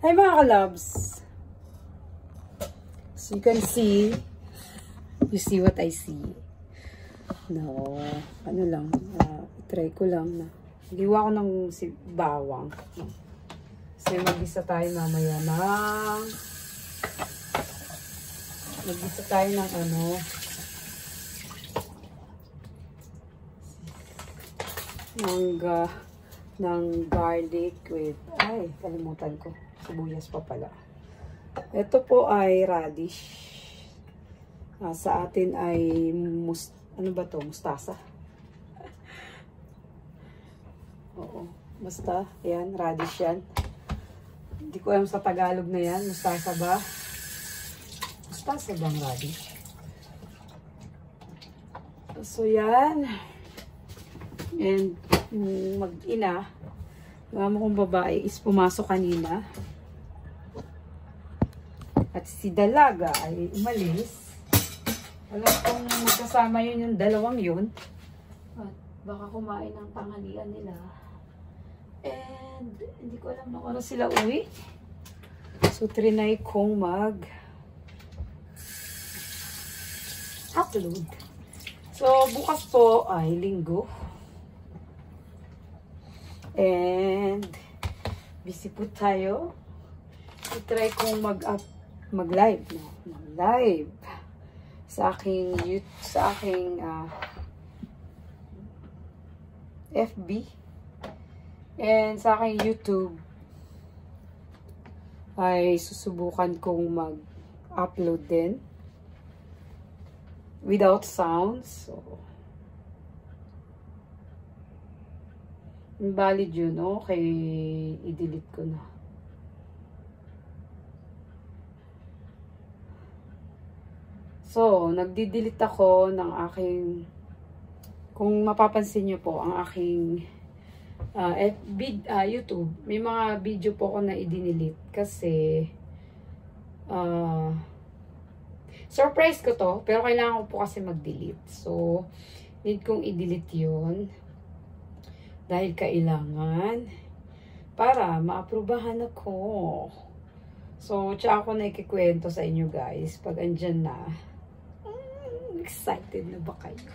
Hi mga ka-loves! So you can see, you see what I see. No, ano lang, try ko lang na. Giwa ko ng bawang. Kasi mag-isa tayo mamaya mag-isa tayo ng ano, ng garlic with, ay, kalimutan ko. Sibuyas pa pala. Ito po ay radish. Sa atin ay ano ba to? Mustasa. Oo. Basta, yan. Radish yan. Hindi ko alam sa Tagalog na yan. Mustasa ba? Mustasa bang radish? So, yan. And, mag-ina. Mama kong babae is pumasok kanina. At si Dalaga ay umalis. Alam kong magkasama yun yung dalawang yun. At baka kumain ng tanghalian nila. And hindi ko alam na kung ano sila uwi. So trinay kong upload. So bukas po ay linggo. And busy po tayo. I-try kong mag-live, mag-live sa aking FB and sa aking YouTube. Ay susubukan kong mag-upload din without sounds. So valid yun, okay, i-delete ko na. So, nagdi-delete ako ng aking, kung mapapansin nyo po, ang aking YouTube. May mga video po ako na i-delete kasi surprise ko to, pero kailangan ko po kasi mag-delete. So, need kong i-delete yun. Dahil kailangan para maaprubahan ako. So, tsaka ako na ikikwento sa inyo guys. Pag andyan na, excited na ba kayo?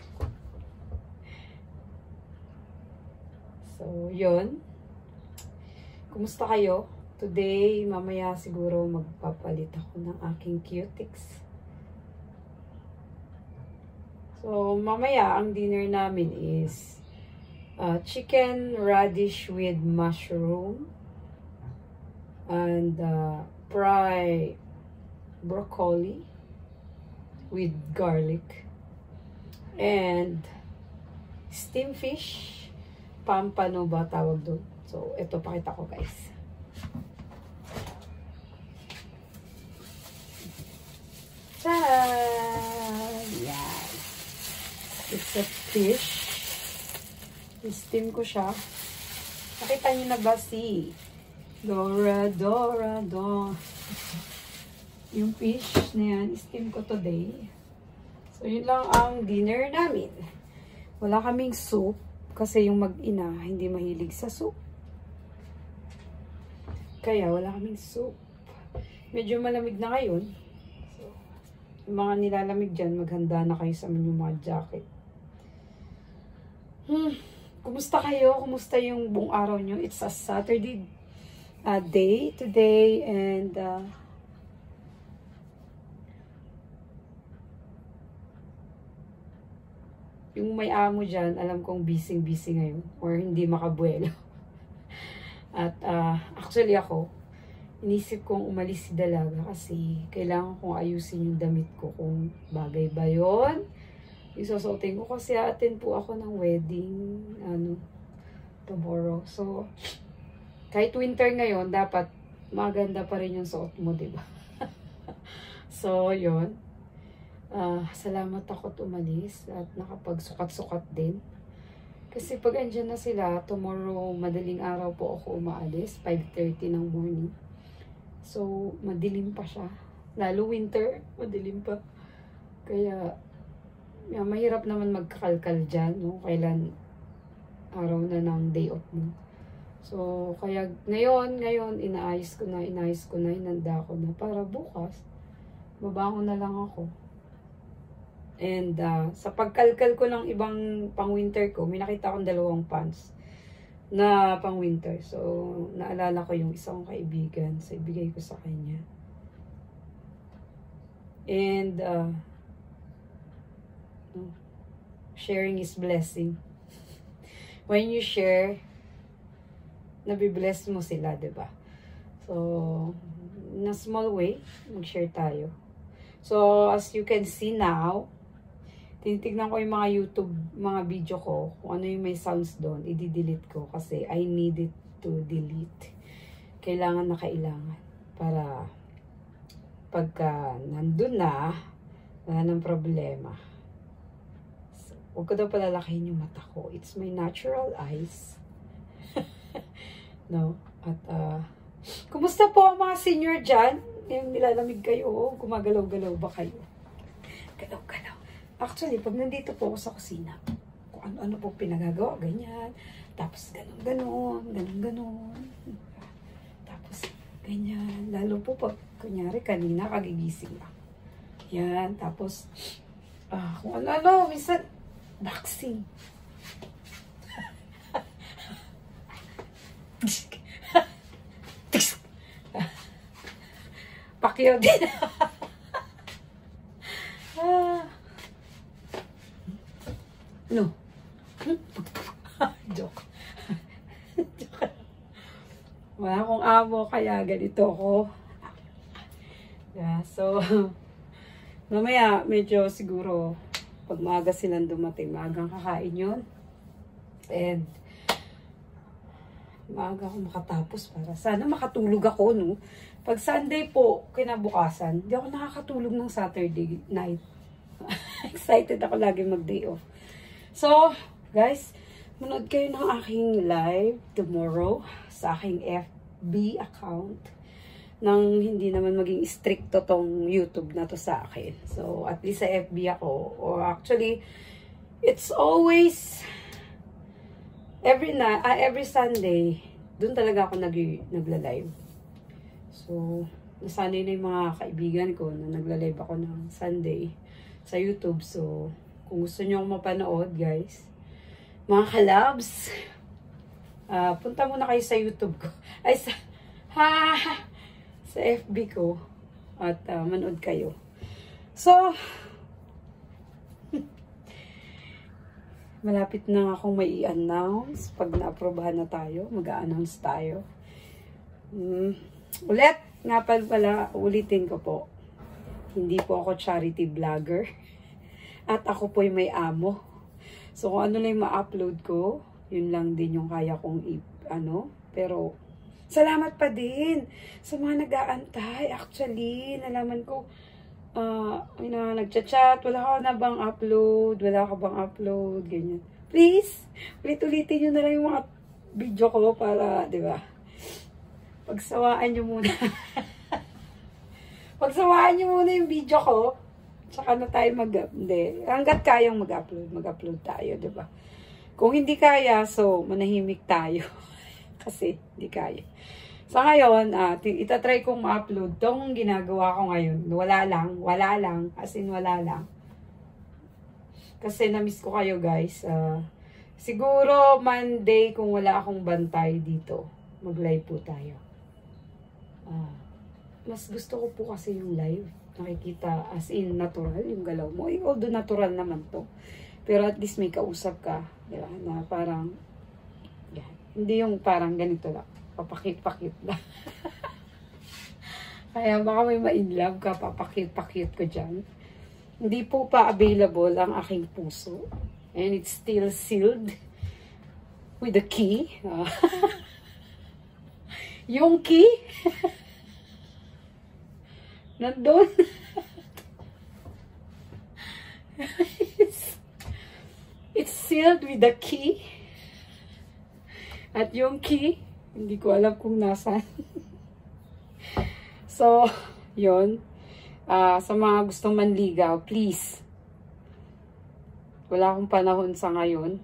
So, yun. Kumusta kayo? Today, mamaya siguro magpapalit ako ng aking cutics. So, mamaya ang dinner namin is chicken radish with mushroom and fried broccoli with garlic and steamed fish, pampano ba tawag doon. So ito pakita ko guys. Tara! Yan. It's a fish. I-steam ko siya. Nakita niyo na ba si Dora. Yung fish na yan, i-steam ko today. So, yun lang ang dinner namin. Wala kaming soup kasi yung mag-ina hindi mahilig sa soup. Kaya wala kaming soup. Medyo malamig na ngayon. So, yung mga nilalamig dyan, maghanda na kayo sa inyong mga jacket. Kumusta kayo? Kumusta yung buong araw nyo? It's a Saturday day today and yung may amo dyan, alam kong busy ngayon or hindi makabuelo. At actually ako, inisip kong umalis si Dalaga kasi kailangan kong ayusin yung damit ko kung bagay ba yun. Isusuotin ko kasi atin po ako ng wedding tomorrow. So, kahit winter ngayon, dapat maganda pa rin yung suot mo, diba? So, yun. Salamat ako't umalis at nakapagsukat-sukat din. Kasi pag andyan na sila, tomorrow, madaling araw po ako umaalis, 5:30 ng morning. So, madilim pa siya. Lalo winter, madilim pa. Kaya, mahirap naman magkakalkal dyan, no? Kailan araw na ng day off mo. So, kaya ngayon, inaayos ko na, inanda ko na para bukas, babangon na lang ako. And sa pagkalkal ko ng ibang pang-winter ko, may nakita akong 2 pants na pang-winter. So, naalala ko yung isang kaibigan. So, ibigay ko sa kanya. And, sharing is blessing. When you share, nabibless mo sila, diba? So, in a small way, mag-share tayo. So, as you can see now, tinitignan ko yung mga YouTube, mga video ko, kung ano yung may sounds doon, i-delete ko kasi I need it to delete. Kailangan na kailangan. Para pagka nandun na, wala ng problema. So, huwag ko daw palalakihin yung mata ko. It's my natural eyes. No? At, kumusta po ang mga senior dyan? Yung nilalamig kayo, gumagalaw-galaw ba kayo? Galaw-galaw. Actually, pag nandito po ako sa kusina, kung ano-ano po pinagagawa, ganyan. Tapos ganon-ganon, ganon-ganon. Tapos ganyan. Lalo po pag, kunyari, kanina kagigising lang. Yan. Tapos, kung ano-ano, minsan, boxing. Pakyaw din. No. Joke. Joke. Wala akong amo, kaya ganito ko. Yeah, so, mamaya, medyo siguro, pag maaga silang dumating, maagang kakain yun. And, maaga ako makatapos para sana makatulog ako, no? Pag Sunday po, kinabukasan, di ako nakakatulog ng Saturday night. Excited ako lagi mag-day off. So, guys, manood kayo ng aking live tomorrow sa aking FB account nang hindi naman maging stricto tong YouTube na to sa akin. So, at least sa FB ako. Or actually, it's always every Sunday, dun talaga ako nagla-live. So, nasanay na yung mga kaibigan ko na nagla-live ako ng Sunday sa YouTube. So, kung gusto nyo akong mapanood, guys, mga kalabs, punta muna kayo sa YouTube ko. Ay, sa FB ko. At manood kayo. So, malapit na akong may i-announce. Pag na-aprobahan na tayo, mag-a-announce tayo. Ulit, nga pala, ulitin ko po. Hindi po ako charity vlogger. At ako po yung may amo. So, kung ano lang yung ma-upload ko, yun lang din yung kaya kong Pero, salamat pa din sa mga nag-aantay. Actually, nalaman ko, nagchat-chat, wala ka na bang upload, ganyan. Please, ulit-ulitin nyo na lang yung mga video ko para, di ba? Pagsawaan nyo muna. Pagsawaan nyo muna yung video ko. Tsaka na tayo hindi. Hanggat kayang mag-upload tayo, di ba? Kung hindi kaya, so, manahimik tayo. Kasi, hindi kaya. Sa ngayon, itatry kong ma-upload tong ginagawa ko ngayon. Wala lang. As in, wala lang. Kasi, na-miss ko kayo, guys. Siguro, Monday, kung wala akong bantay dito, mag-live po tayo. Mas gusto ko po kasi yung live. Nakikita as in natural yung galaw mo. Although natural naman to. Pero at least may kausap ka. Diba? Na parang, yan. Hindi yung parang ganito lang. Papakit-pakit lang. Kaya baka may ma-inlove ka, papakit-pakit ko dyan. Hindi po pa available ang aking puso. And it's still sealed with the key. Yung key, nandun. It's sealed with the key. At yung key, hindi ko alam kung nasaan. So, yun. Sa mga gustong manligaw, please. Wala akong panahon sa ngayon.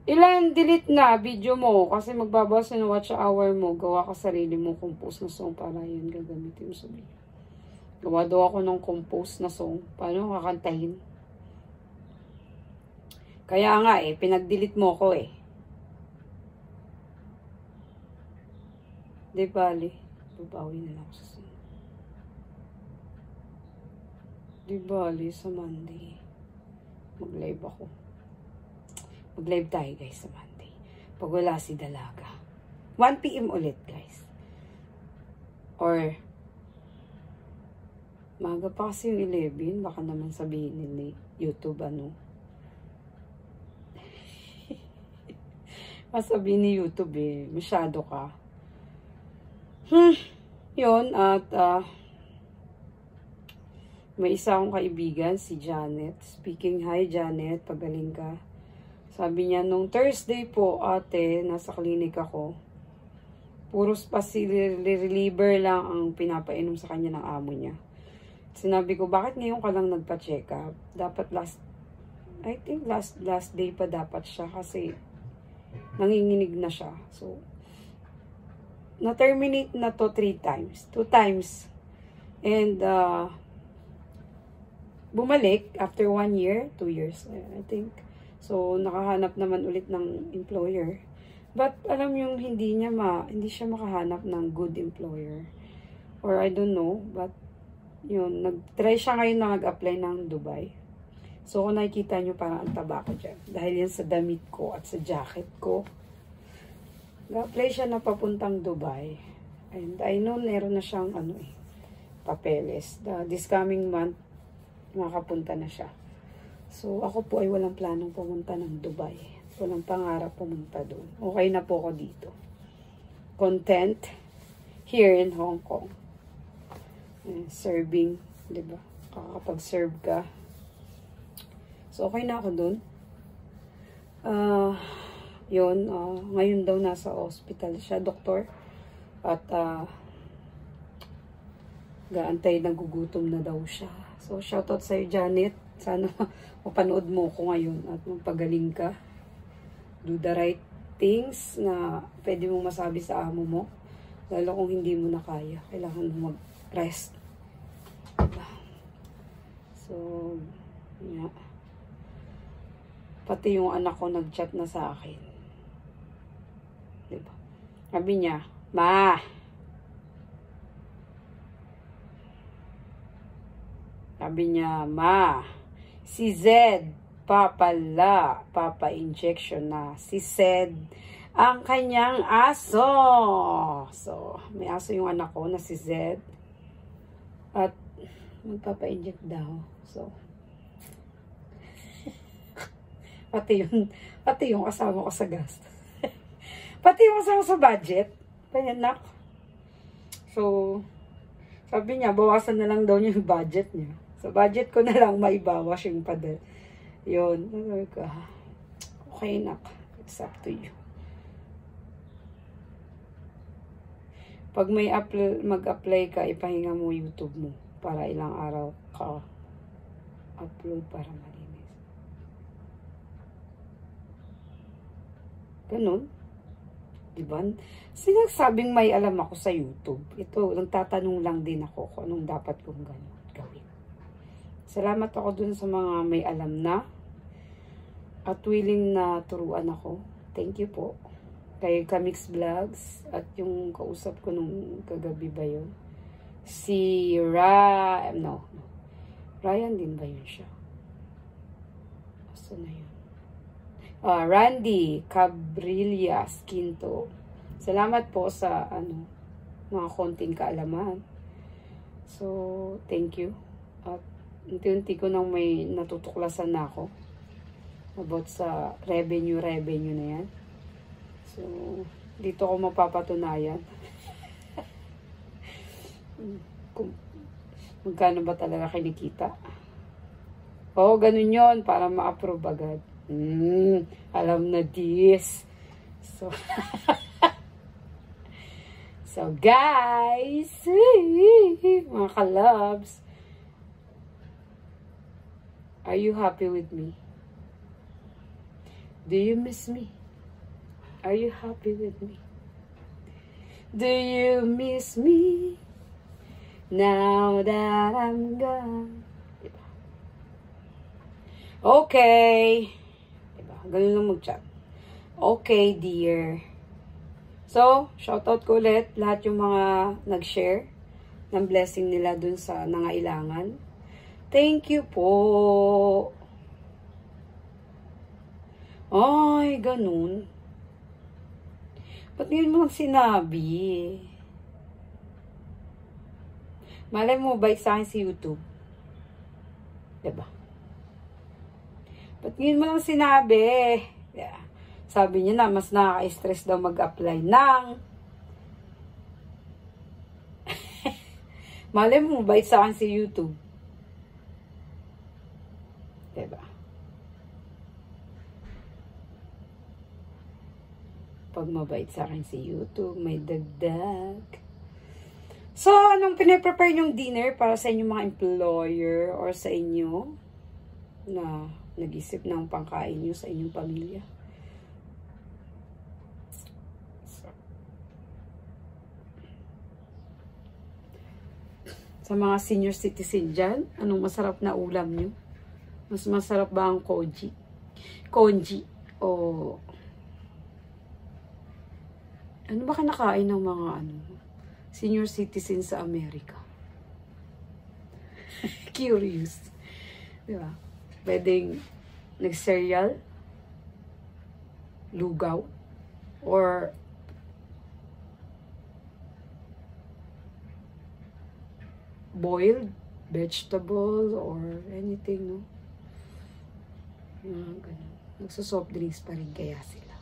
Ilan delete na video mo kasi magbabawas na watch hour mo. Gawa ka sarili mo compose na song para yun gagamitin mo sa video. Gawa daw ako ng compose na song. Paano kakantahin? Kaya nga pinag-delete mo ko Di bali. Babawi na lang sa song. Di bali sa Monday. Mag-live ako. Mag-live tayo guys sa Monday. Pag wala si Dalaga. 1 PM ulit guys. Or maga pa kasi yung 11. Baka naman sabihin ni YouTube masabihin ni YouTube masyado ka. Yun at may isa akong kaibigan si Janet. Speaking, hi Janet, pagaling ka. Sabi niya, nung Thursday po, ate, nasa klinik ako. Puros reliever lang ang pinapainom sa kanya ng amo niya. Sinabi ko, bakit ngayon ka lang nagpa-check up? Dapat last day pa dapat siya kasi nanginginig na siya. So, na-terminate na to 3 times. 2 times. And, bumalik after 1 year, 2 years, I think. So, nakahanap naman ulit ng employer. But, alam yung hindi siya makahanap ng good employer. Or, I don't know. But, yun, nag-try siya ngayon na nag-apply ng Dubai. So, kung nakikita nyo, parang ang taba ko dyan. Dahil yan sa damit ko at sa jacket ko. Nag-apply siya na papuntang Dubai. And, I know, meron na siyang, papeles. This coming month, makapunta na siya. So, ako po ay walang planong pumunta ng Dubai. Walang pangarap pumunta doon. Okay na po ako dito. Content here in Hong Kong. Serving, diba? Kakapag-serve ka. So, okay na ako doon. Ngayon daw nasa hospital siya, doktor. At, gaantay, nagugutom na daw siya. So, shoutout sa'yo, Janet. Sana mapanood mo ko ngayon at magpagaling ka. Do the right things na pwede mong masabi sa amo mo. Lalo kung hindi mo na kaya. Kailangan mo mag-rest. So, yeah. Pati yung anak ko nag-chat na sa akin. Diba? Sabi niya, Ma! Sabi niya, Ma! Si Zed, papa-injection na. Si Zed, ang kanyang aso. So, may aso yung anak ko na si Zed. At, magpapa-inject daw. So, pati yung kasama ko sa gastos. Pati yung kasama sa budget. Payanak. So, sabi niya, bawasan na lang daw niya yung budget niya. Sa budget ko na lang maibawas yung padel. Yun. Okay, nak. It's up to you. Pag may mag-apply ka, ipahinga mo YouTube mo para ilang araw ka upload para malinis. Ganun. Diba? Sinasabing may alam ako sa YouTube. Ito, nagtatanong lang din ako kung anong dapat kong gawin. Salamat ako dun sa mga may alam na at willing na turuan ako. Thank you po. Kay Kamix Vlogs at yung kausap ko nung kagabi ba yun? Si Ryan din ba yun siya? Asa na yun? Randy Cabrillas Quinto. Salamat po sa mga konting kaalaman. So, thank you. At unti-unti ko nang may natutuklasan na ako about sa revenue na yan. So, dito ko mapapatunayan kung magkano ba talaga kinikita. Oo, ganun yun, para ma-approve agad. Alam na this. So, so guys, mga kalabs, are you happy with me? Do you miss me? Are you happy with me? Do you miss me? Now that I'm gone. Diba? Okay. Diba? Ganun lang mag-chat. Okay, dear. So, shoutout ko ulit lahat yung mga nag-share ng blessing nila dun sa nangailangan. Thank you po. Ay, ganun. Ba't ngayon mo lang sinabi? Malay mo, bait sa akin si YouTube. Diba? Ba't ngayon mo lang sinabi? Yeah. Sabi niya na, mas nakaka-stress daw mag-apply ng... Malay mo, bait sa akin si YouTube. Diba? Pag mabait sa akin si YouTube, may dagdag. So, anong pinaprepare nyong dinner para sa inyong mga employer or sa inyo na nag-isip ng pangkain nyo sa inyong pamilya? Sa mga senior citizen dyan, anong masarap na ulam nyo? Mas masarap ba ang congee? Congee o... Ano ba kinakain ng mga senior citizen sa Amerika? Curious. Diba? Pwedeng nag-cereal, lugaw, or boiled vegetable or anything, no? Ganun. Nagsasoft drinks pa rin kaya sila.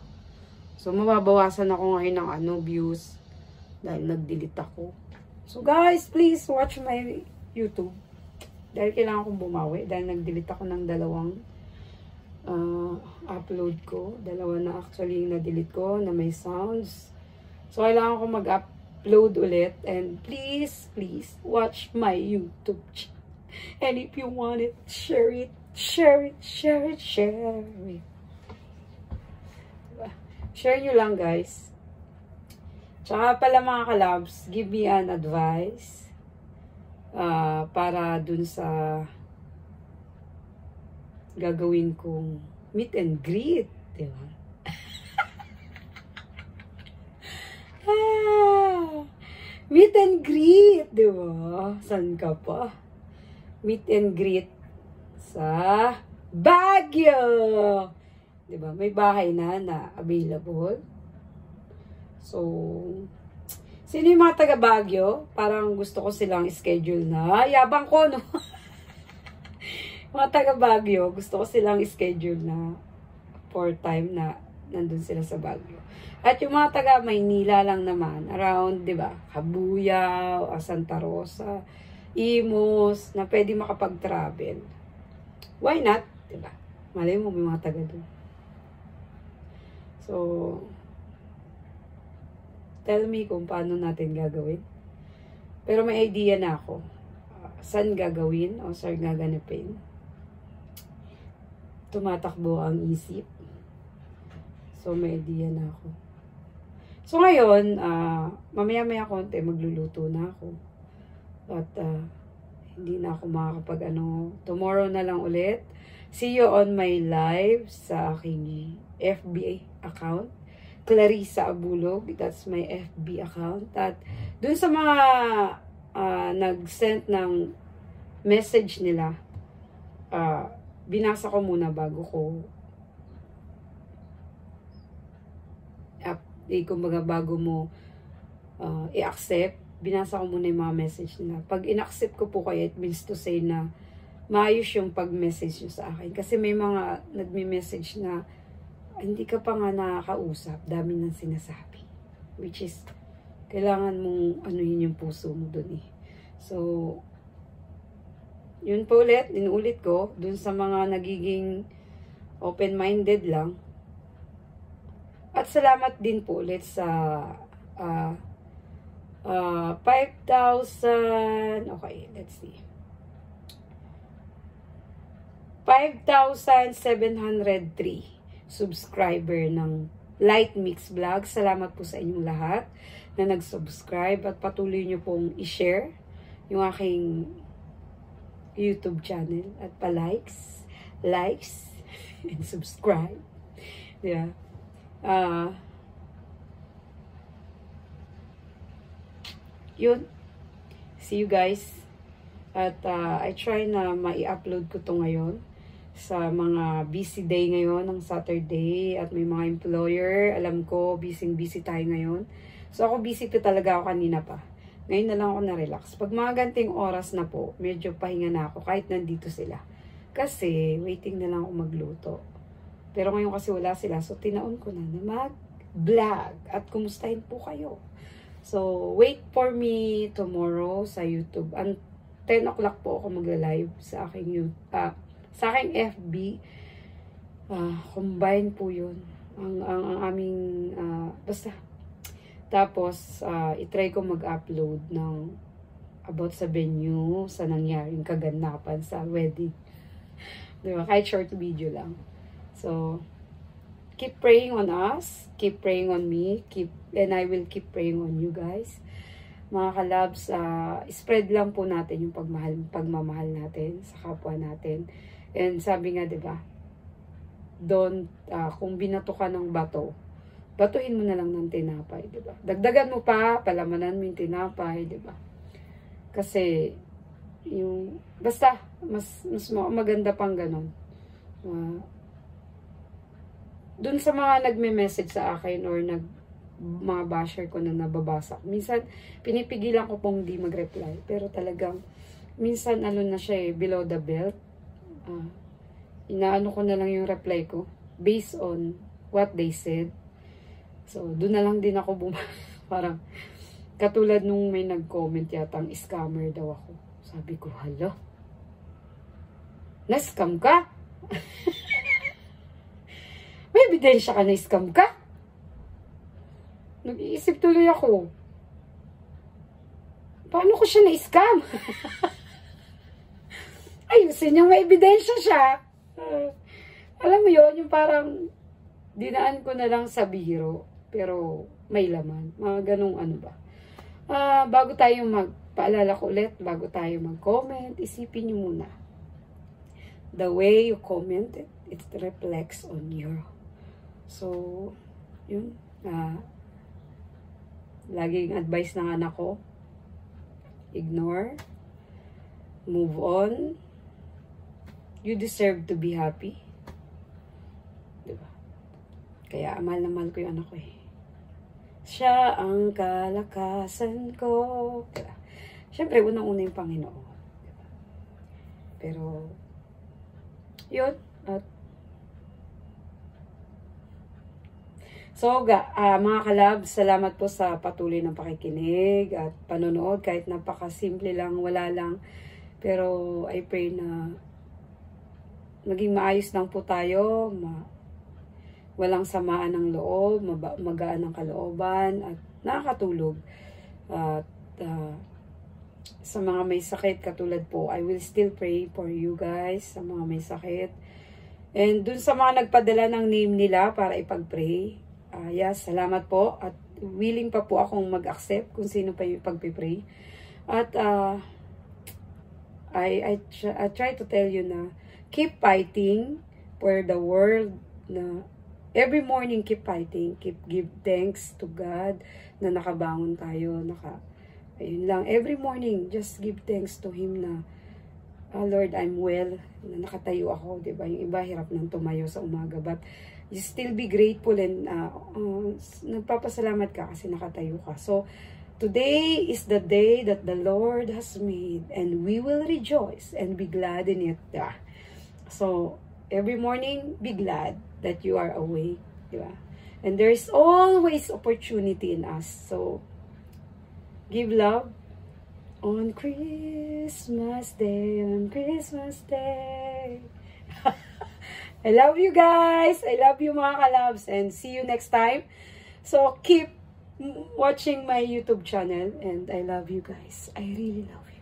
So, mababawasan ako ngayon ng views dahil nag-delete ako. So, guys, please watch my YouTube. Dahil kailangan kong bumawi. Dahil nag-delete ako ng dalawang upload ko. Dalawa na actually na-delete ko na may sounds. So, kailangan ko mag-upload ulit. And please, please, watch my YouTube channel. And if you want it, share it, share it, share it, share it. Share nyo lang, guys. Tsaka pala mga kalabs, give me an advice para dun sa gagawin kong meet and greet. Diba? Meet and greet, diba? San ka pa? Meet and greet sa Baguio. Diba? May bahay na available. So, sino yung mga taga Baguio? Parang gusto ko silang schedule na. Yabang ko, no? Mga taga Baguio, gusto ko silang schedule na for time na nandun sila sa Baguio. At yung mga taga Maynila lang naman, around, diba? Kabuyao, Santa Rosa, Imus, na pwede makapag-travel. Why not? Diba? Malay mo, may mga taga doon. So, tell me kung paano natin gagawin. Pero may idea na ako. Saan gagawin o saan gaganapin. Tumatakbo ang isip. So, may idea na ako. So, ngayon, mamaya-maya konti, magluluto na ako. At, hindi na ako makakapag tomorrow na lang ulit. See you on my live sa aking FB account. Clarissa Abulog. That's my FB account. At dun sa mga nag-send ng message nila, binasa ko muna bago ko kumbaga bago mo i-accept, binasa ko muna yung mga message nila. Pag in-accept ko po kayo, it means to say na maayos yung pag-message nyo sa akin. Kasi may mga nagme-message na hindi ka pa nga nakakausap, dami nang sinasabi. Which is, kailangan mong anuhin yung puso mo dun eh. So, yun po ulit, inuulit ko, dun sa mga nagiging open-minded lang. At salamat din po ulit sa 5,000, okay, let's see. 5,703. subscriber ng Light Mix Vlog. Salamat po sa inyong lahat na nag-subscribe at patuloy nyo pong i-share yung aking YouTube channel at pa-likes, and subscribe. Yeah. Yun. See you guys. At I try na mai-upload ko to ngayon sa mga busy day ngayon ng Saturday at may mga employer. Alam ko, busy tayo ngayon. So ako busy pa talaga ako kanina pa. Ngayon na lang ako na-relax. Pag mga ganting oras na po, medyo pahinga na ako kahit nandito sila. Kasi waiting na lang ako magluto. Pero ngayon kasi wala sila. So tinaon ko na mag-vlog at kumustahin po kayo. So wait for me tomorrow sa YouTube. 10 o'clock po ako magla-live sa aking sa aking FB. Combine po yun. Ang aming, basta. Tapos, itry ko mag-upload ng about sa venue, sa nangyaring kaganapan sa wedding. Diba? Kahit short video lang. So, keep praying on us. Keep praying on me. And I will keep praying on you guys. Mga kalabs, spread lang po natin yung pagmamahal natin sa kapwa natin. And sabi nga, diba, kung binato ka ng bato, batuhin mo na lang ng tinapay, diba? Dagdagan mo pa, palamanan mo yung tinapay, diba? Kasi, basta, mas maganda pang ganun. Dun sa mga nagme-message sa akin or mga basher ko na nababasa. Minsan, pinipigilan ko pong di mag-reply. Pero talagang, minsan, na siya below the belt. Inaano ko na lang yung reply ko. Based on what they said. So, doon na lang din ako parang, katulad nung may nag-comment yatang scammer daw ako. Sabi ko, hala? Na-scam ka? May ebidensya ka na scam ka? Nag-iisip tuloy ako. Paano ko siya na-scam? Ayusin niyang may ebidensya siya. Alam mo yun, yung parang dinaan ko na lang sa biro. Pero may laman. Mga ganong ano ba. Bago tayo paalala ko ulit, bago tayo mag-comment, isipin niyo muna. The way you comment it reflects on you. So, yun. Laging advice ng anak ko, ignore, move on, you deserve to be happy. Diba? Kaya mahal na mahal ko yung anak ko eh. Siya ang kalakasan ko. Diba? Siyempre, unang-una yung Panginoon. Diba? Pero, yun, at so, mga kalab, salamat po sa patuloy ng pakikinig at panonood. Kahit napakasimple lang, wala lang. Pero I pray na maging maayos lang po tayo. Walang samaan ng loob, magaan ng kalooban at nakakatulog. At sa mga may sakit, katulad po, I will still pray for you guys, sa mga may sakit. And dun sa mga nagpadala ng name nila para ipag-pray, yes, salamat po. At willing pa po akong mag-accept kung sino pa yung pag-pray. At I try to tell you na keep fighting for the world. Na every morning keep fighting. Give thanks to God na nakabangon tayo. Ayun lang. Every morning, just give thanks to Him na Lord, I'm well. Na nakatayo ako. Diba? Yung iba hirap nang tumayo sa umaga. But you still be grateful and nagpapasalamat ka kasi nakatayo ka. So, today is the day that the Lord has made and we will rejoice and be glad in it. Yeah. So, every morning, be glad that you are awake. Yeah. And there is always opportunity in us. So, give love on Christmas Day, on Christmas Day. I love you guys. I love you mga kalabs. And see you next time. So, keep watching my YouTube channel. And I love you guys. I really love you.